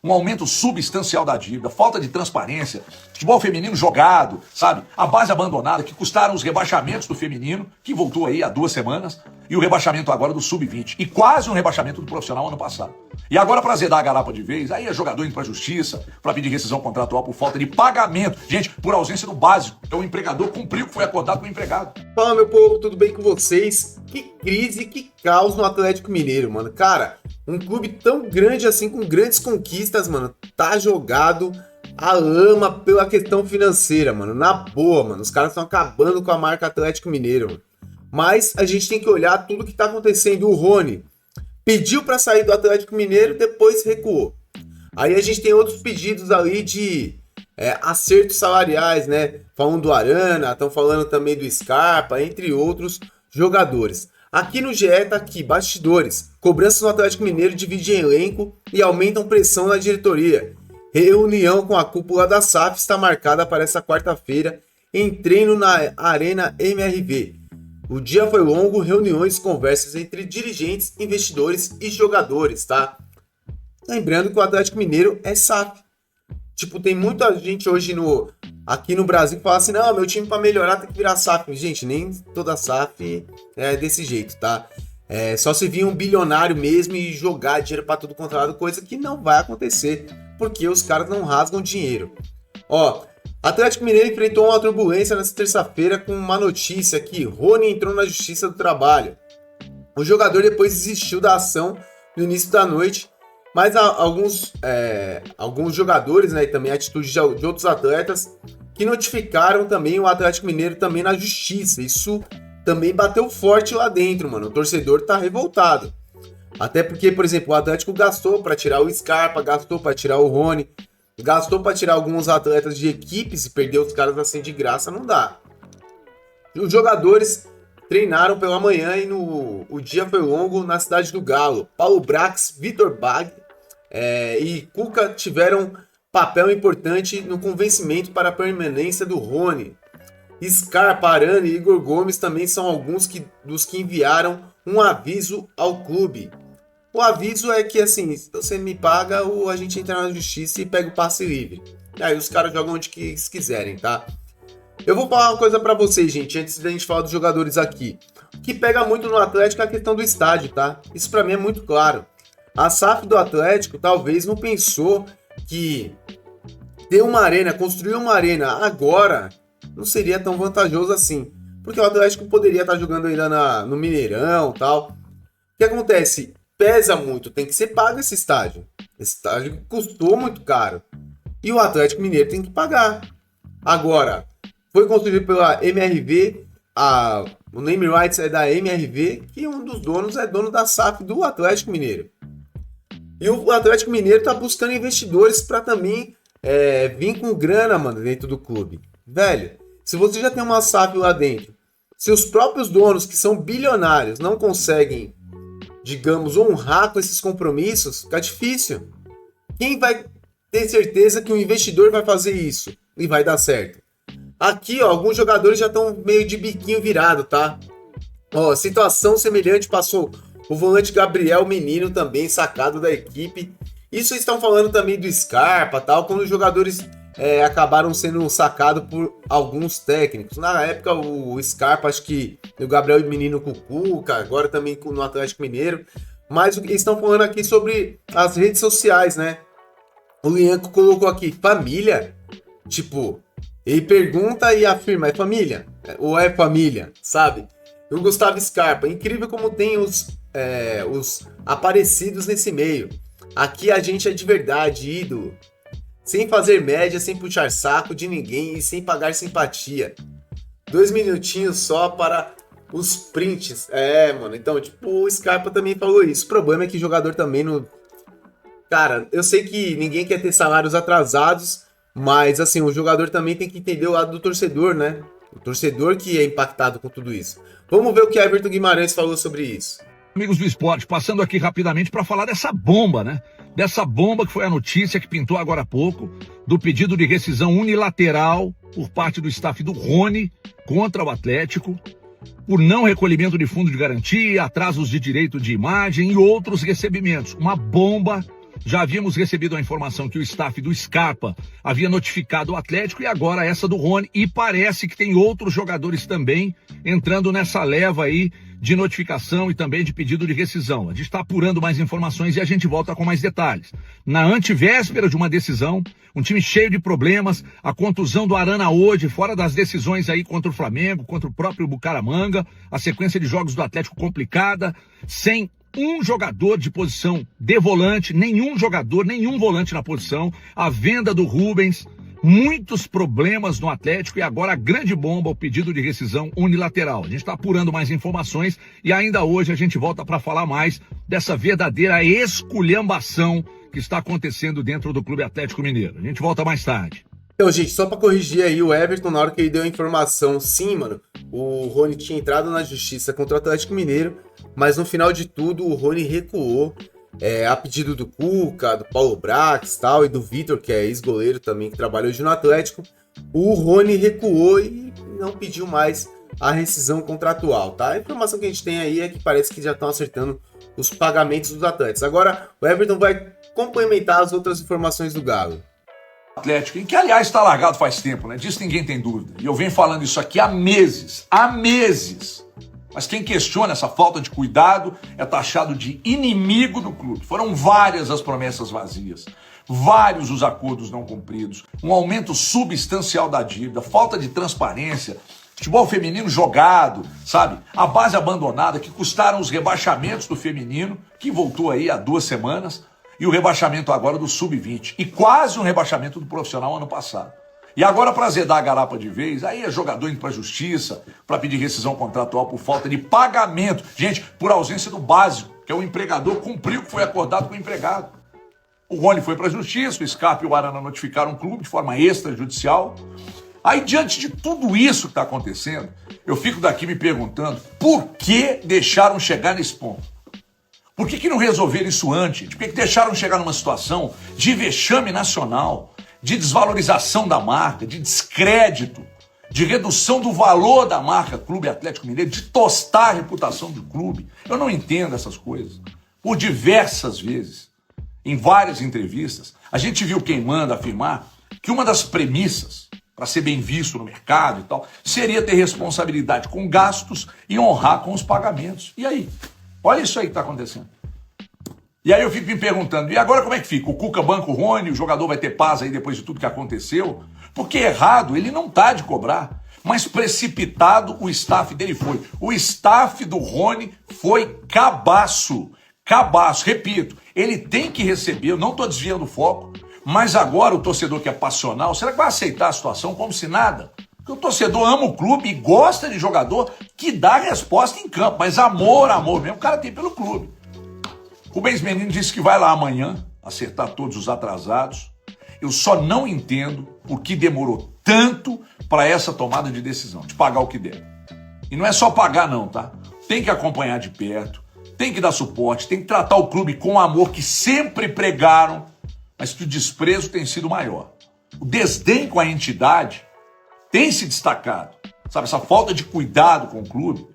um aumento substancial da dívida, falta de transparência, futebol feminino jogado, sabe? A base abandonada, que custaram os rebaixamentos do feminino, que voltou aí há 2 semanas, e o rebaixamento agora do sub-20. E quase um rebaixamento do profissional ano passado. E agora, para azedar a garapa de vez, aí é jogador indo pra justiça, para pedir rescisão contratual por falta de pagamento. Gente, por ausência do básico. Então o empregador cumpriu o que foi acordado com o empregado. Fala, meu povo, tudo bem com vocês? Que crise, que caos no Atlético Mineiro, mano. Cara, um clube tão grande assim, com grandes conquistas, mano, tá jogado a lama pela questão financeira, mano. Na boa, mano. Os caras estão acabando com a marca Atlético Mineiro, mano. Mas a gente tem que olhar tudo que tá acontecendo. O Rony pediu para sair do Atlético Mineiro, depois recuou. Aí a gente tem outros pedidos ali de acertos salariais, né? Falando do Arana, estão falando também do Scarpa, entre outros jogadores. Aqui no GE tá aqui, bastidores. Cobranças no Atlético Mineiro dividem elenco e aumentam pressão na diretoria. Reunião com a cúpula da SAF está marcada para essa quarta-feira em treino na Arena MRV. O dia foi longo, reuniões e conversas entre dirigentes, investidores e jogadores, tá? Lembrando que o Atlético Mineiro é SAF. Tipo, tem muita gente hoje aqui no Brasil que fala assim, não, meu time para melhorar tem que virar SAF. Gente, nem toda SAF é desse jeito, tá? É só se vir um bilionário mesmo e jogar dinheiro para tudo quanto é lado, coisa que não vai acontecer, porque os caras não rasgam dinheiro. Ó, Atlético Mineiro enfrentou uma turbulência nesta terça-feira com uma notícia que Rony entrou na Justiça do Trabalho. O jogador depois desistiu da ação no início da noite, mas alguns jogadores, né, e também atitudes de outros atletas que notificaram também o Atlético Mineiro também na Justiça. Isso também bateu forte lá dentro, mano. O torcedor tá revoltado. Até porque, por exemplo, o Atlético gastou para tirar o Scarpa, gastou para tirar o Rony, gastou para tirar alguns atletas de equipes e perder os caras assim de graça não dá. Os jogadores treinaram pela manhã e o dia foi longo na cidade do Galo. Paulo Brax, Vitor Bag e Cuca tiveram papel importante no convencimento para a permanência do Rony. Scarpa, Arana e Igor Gomes também são alguns dos que enviaram um aviso ao clube. O aviso é que, assim, se você me paga, a gente entra na justiça e pega o passe livre. E aí os caras jogam onde que eles quiserem, tá? Eu vou falar uma coisa pra vocês, gente, antes da gente falar dos jogadores aqui. O que pega muito no Atlético é a questão do estádio, tá? Isso pra mim é muito claro. A SAF do Atlético talvez não pensou que ter uma arena, construir uma arena agora não seria tão vantajoso assim. Porque o Atlético poderia estar jogando ainda no Mineirão e tal. O que acontece? Pesa muito, tem que ser pago esse estádio. Esse estádio custou muito caro. E o Atlético Mineiro tem que pagar. Agora, foi construído pela MRV, o name rights é da MRV, que um dos donos é dono da SAF do Atlético Mineiro. E o Atlético Mineiro está buscando investidores para também vir com grana, mano, dentro do clube. Velho, se você já tem uma SAF lá dentro, se os próprios donos, que são bilionários, não conseguem, digamos, honrar com esses compromissos, fica difícil. Quem vai ter certeza que um investidor vai fazer isso e vai dar certo? Aqui, ó, alguns jogadores já estão meio de biquinho virado, tá? Ó, situação semelhante passou o volante Gabriel Menino também, sacado da equipe. Isso estão falando também do Scarpa, tal, quando os jogadores acabaram sendo sacados por alguns técnicos. Na época, o Scarpa, acho que o Gabriel Menino com o Cuca, agora também no Atlético Mineiro. Mas eles estão falando aqui sobre as redes sociais, né? O Lianco colocou aqui, família? Tipo, ele pergunta e afirma, é família? Ou é família, sabe? E o Gustavo Scarpa, incrível como tem os aparecidos nesse meio. Aqui a gente é de verdade, ídolo. Sem fazer média, sem puxar saco de ninguém e sem pagar simpatia. 2 minutinhos só para os prints. Mano, então, tipo, o Scarpa também falou isso. O problema é que o jogador também não... Cara, eu sei que ninguém quer ter salários atrasados, mas, assim, o jogador também tem que entender o lado do torcedor, né? O torcedor que é impactado com tudo isso. Vamos ver o que Everton Guimarães falou sobre isso. Amigos do esporte, passando aqui rapidamente para falar dessa bomba, né? Dessa bomba que foi a notícia que pintou agora há pouco, do pedido de rescisão unilateral por parte do staff do Rony contra o Atlético, por não recolhimento de fundo de garantia, atrasos de direito de imagem e outros recebimentos. Uma bomba Já havíamos recebido a informação que o staff do Scarpa havia notificado o Atlético e agora essa do Rony, e parece que tem outros jogadores também entrando nessa leva aí de notificação e também de pedido de rescisão. A gente está apurando mais informações e a gente volta com mais detalhes. Na antevéspera de uma decisão, um time cheio de problemas, a contusão do Arana hoje, fora das decisões aí contra o Flamengo, contra o próprio Bucaramanga, a sequência de jogos do Atlético complicada, sem um jogador de posição de volante, nenhum volante na posição, a venda do Rubens, muitos problemas no Atlético e agora a grande bomba, o pedido de rescisão unilateral. A gente está apurando mais informações e ainda hoje a gente volta para falar mais dessa verdadeira esculhambação que está acontecendo dentro do Clube Atlético Mineiro. A gente volta mais tarde. Então, gente, só pra corrigir aí o Everton, na hora que ele deu a informação, sim, mano, o Rony tinha entrado na justiça contra o Atlético Mineiro, mas no final de tudo o Rony recuou, a pedido do Cuca, do Paulo Brax e tal, e do Vitor, que é ex-goleiro também, que trabalha hoje no Atlético. O Rony recuou e não pediu mais a rescisão contratual, tá? A informação que a gente tem aí é que parece que já estão acertando os pagamentos dos atletas. Agora, o Everton vai complementar as outras informações do Galo. Atlético, e que aliás está largado faz tempo, né? Disso ninguém tem dúvida. E eu venho falando isso aqui há meses. Mas quem questiona essa falta de cuidado é taxado de inimigo do clube. Foram várias as promessas vazias, vários os acordos não cumpridos, um aumento substancial da dívida, falta de transparência, futebol feminino jogado, sabe? A base abandonada, que custaram os rebaixamentos do feminino, que voltou aí há 2 semanas, e o rebaixamento agora do Sub-20. E quase um rebaixamento do profissional ano passado. E agora, para azedar a garapa de vez, aí é jogador indo para a justiça para pedir rescisão contratual por falta de pagamento. Gente, por ausência do básico, que é o empregador cumprir o que foi acordado com o empregado. O Rony foi para a justiça, o Scarpa e o Arana notificaram o clube de forma extrajudicial. Aí, diante de tudo isso que está acontecendo, eu fico daqui me perguntando por que deixaram chegar nesse ponto? Por que não resolveram isso antes? Por que deixaram chegar numa situação de vexame nacional, de desvalorização da marca, de descrédito, de redução do valor da marca Clube Atlético Mineiro, de tostar a reputação do clube? Eu não entendo essas coisas. Por diversas vezes, em várias entrevistas, a gente viu quem manda afirmar que uma das premissas para ser bem visto no mercado e tal, seria ter responsabilidade com gastos e honrar com os pagamentos. E aí? Olha isso aí que está acontecendo. E aí eu fico me perguntando, e agora como é que fica? O Cuca banca o Rony, o jogador vai ter paz aí depois de tudo que aconteceu? Porque errado ele não tá de cobrar, mas precipitado o staff dele foi. O staff do Rony foi cabaço. Cabaço, repito, ele tem que receber, eu não estou desviando o foco, mas agora o torcedor que é passional, será que vai aceitar a situação como se nada? Porque o torcedor ama o clube e gosta de jogador que dá resposta em campo, mas amor mesmo, o cara tem pelo clube. O Rubens Menino disse que vai lá amanhã acertar todos os atrasados. Eu só não entendo por que demorou tanto para essa tomada de decisão, de pagar o que der. E não é só pagar não, tá? Tem que acompanhar de perto, tem que dar suporte, tem que tratar o clube com o amor que sempre pregaram, mas que o desprezo tem sido maior. O desdém com a entidade tem se destacado, sabe? Essa falta de cuidado com o clube,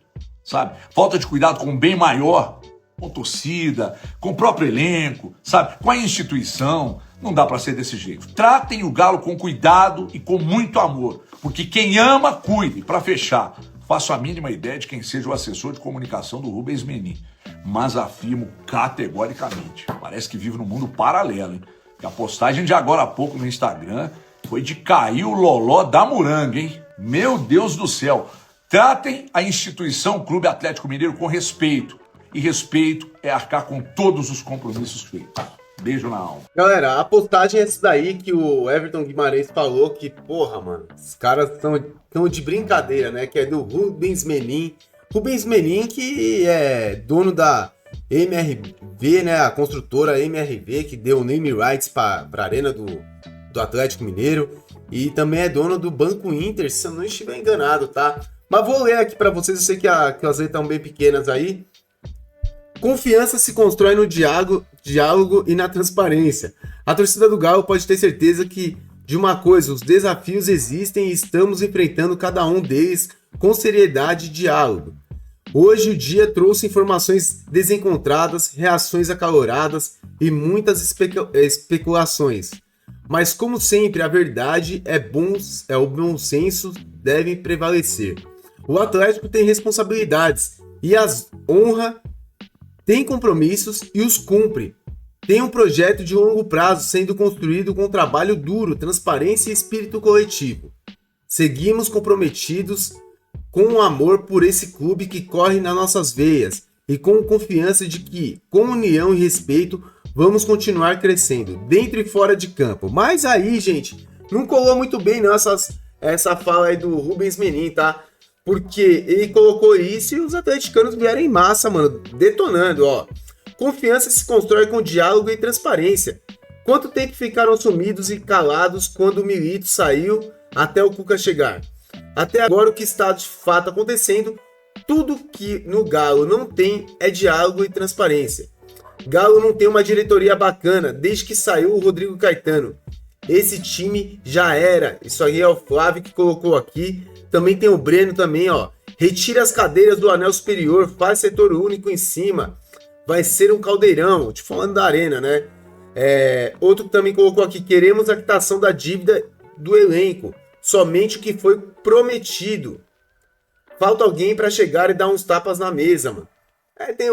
sabe? Falta de cuidado com o bem maior, com torcida, com o próprio elenco, sabe? Com a instituição. Não dá para ser desse jeito. Tratem o Galo com cuidado e com muito amor, porque quem ama, cuide. Para fechar, faço a mínima ideia de quem seja o assessor de comunicação do Rubens Menin, mas afirmo categoricamente, parece que vive num mundo paralelo, hein? Que a postagem de agora há pouco no Instagram foi de cair o loló da Muranga, hein? Meu Deus do céu. Tratem a instituição Clube Atlético Mineiro com respeito. E respeito é arcar com todos os compromissos feitos. Beijo na alma. Galera, a postagem é essa daí que o Everton Guimarães falou que, porra, mano, os caras estão de brincadeira, né? Que é do Rubens Menin. Rubens Menin, que é dono da MRV, né? A construtora MRV, que deu name rights para a arena do Atlético Mineiro. E também é dono do Banco Inter, se eu não estiver enganado, tá? Mas vou ler aqui para vocês, eu sei que as letras estão bem pequenas aí. Confiança se constrói no diálogo e na transparência. A torcida do Galo pode ter certeza que, de uma coisa, os desafios existem e estamos enfrentando cada um deles com seriedade e diálogo. Hoje o dia trouxe informações desencontradas, reações acaloradas e muitas especulações. Mas como sempre, a verdade o bom senso deve prevalecer. O Atlético tem responsabilidades e as honra, tem compromissos e os cumpre. Tem um projeto de longo prazo sendo construído com trabalho duro, transparência e espírito coletivo. Seguimos comprometidos com o amor por esse clube que corre nas nossas veias e com confiança de que, com união e respeito, vamos continuar crescendo, dentro e fora de campo. Mas aí, gente, não colou muito bem não essa fala aí do Rubens Menin, tá? Porque ele colocou isso e os atleticanos vieram em massa, mano, detonando, ó. Confiança se constrói com diálogo e transparência. Quanto tempo ficaram sumidos e calados quando o Milito saiu até o Cuca chegar? Até agora o que está de fato acontecendo, tudo que no Galo não tem é diálogo e transparência. Galo não tem uma diretoria bacana desde que saiu o Rodrigo Caetano. Esse time já era. Isso aí é o Flávio que colocou aqui. Também tem o Breno também, ó. Retira as cadeiras do anel superior, faz setor único em cima. Vai ser um caldeirão. Te falando da arena, né? Outro que também colocou aqui. Queremos a quitação da dívida do elenco. Somente o que foi prometido. Falta alguém para chegar e dar uns tapas na mesa, mano.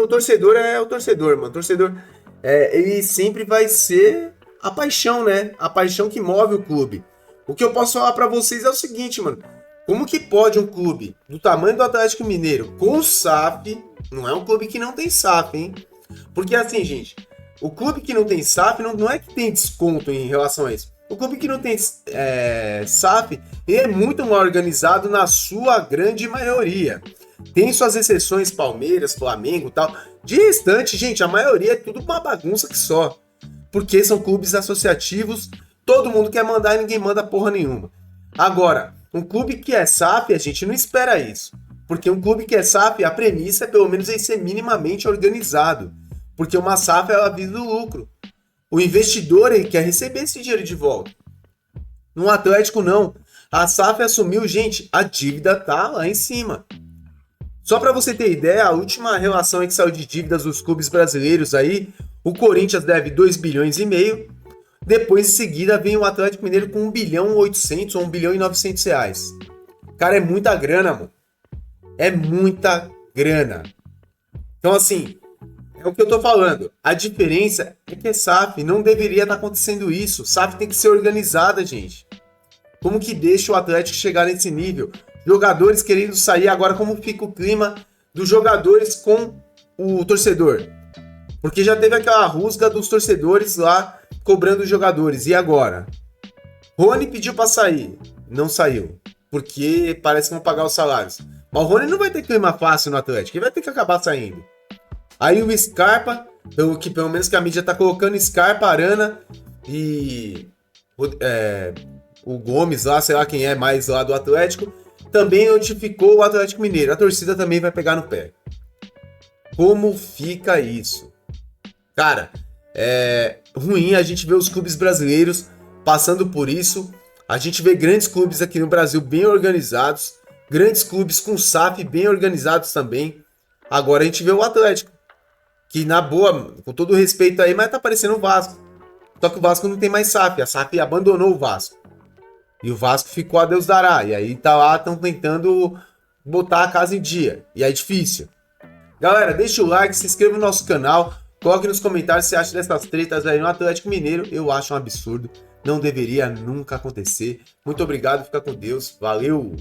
O torcedor, mano. O torcedor, ele sempre vai ser a paixão, né? A paixão que move o clube. O que eu posso falar para vocês é o seguinte, mano. Como que pode um clube do tamanho do Atlético Mineiro com SAF, não é um clube que não tem SAF, hein? Porque assim, gente, o clube que não tem SAF não é que tem desconto em relação a isso. O clube que não tem SAF, ele é muito mal organizado na sua grande maioria. Tem suas exceções, Palmeiras, Flamengo e tal. De restante, gente, a maioria é tudo uma bagunça que só. Porque são clubes associativos, todo mundo quer mandar e ninguém manda porra nenhuma. Agora, um clube que é SAF, a gente não espera isso. Porque um clube que é SAF, a premissa é pelo menos ele ser minimamente organizado. Porque uma SAF, ela visa o lucro. O investidor, ele quer receber esse dinheiro de volta. No Atlético, não. A SAF assumiu, gente, a dívida tá lá em cima. Só para você ter ideia, a última relação que saiu de dívidas dos clubes brasileiros aí, o Corinthians deve 2,5 bilhões. Depois, em seguida, vem o Atlético Mineiro com 1,8 bilhão ou 1,9 bilhão reais. Cara, é muita grana, mano. É muita grana. Então, assim, é o que eu tô falando. A diferença é que SAF não deveria estar acontecendo isso. SAF tem que ser organizada, gente. Como que deixa o Atlético chegar nesse nível? Jogadores querendo sair agora, como fica o clima dos jogadores com o torcedor? Porque já teve aquela rusga dos torcedores lá cobrando os jogadores. E agora? Rony pediu pra sair. Não saiu. Porque parece que vão pagar os salários. Mas o Rony não vai ter clima fácil no Atlético. Ele vai ter que acabar saindo. Aí o Scarpa, pelo menos que a mídia tá colocando, Scarpa, Arana e o Gomes lá, sei lá quem é mais lá do Atlético, também notificou o Atlético Mineiro. A torcida também vai pegar no pé. Como fica isso? Cara, é ruim a gente ver os clubes brasileiros passando por isso. A gente vê grandes clubes aqui no Brasil bem organizados, grandes clubes com SAF bem organizados também. Agora a gente vê o Atlético, que na boa, com todo respeito aí, mas tá parecendo o Vasco. Só que o Vasco não tem mais SAF, a SAF abandonou o Vasco. E o Vasco ficou a Deus dará. E aí tá lá, estão tentando botar a casa em dia. E é difícil. Galera, deixa o like, se inscreva no nosso canal. Coloque nos comentários se você acha dessas tretas aí no Atlético Mineiro. Eu acho um absurdo. Não deveria nunca acontecer. Muito obrigado, fica com Deus. Valeu!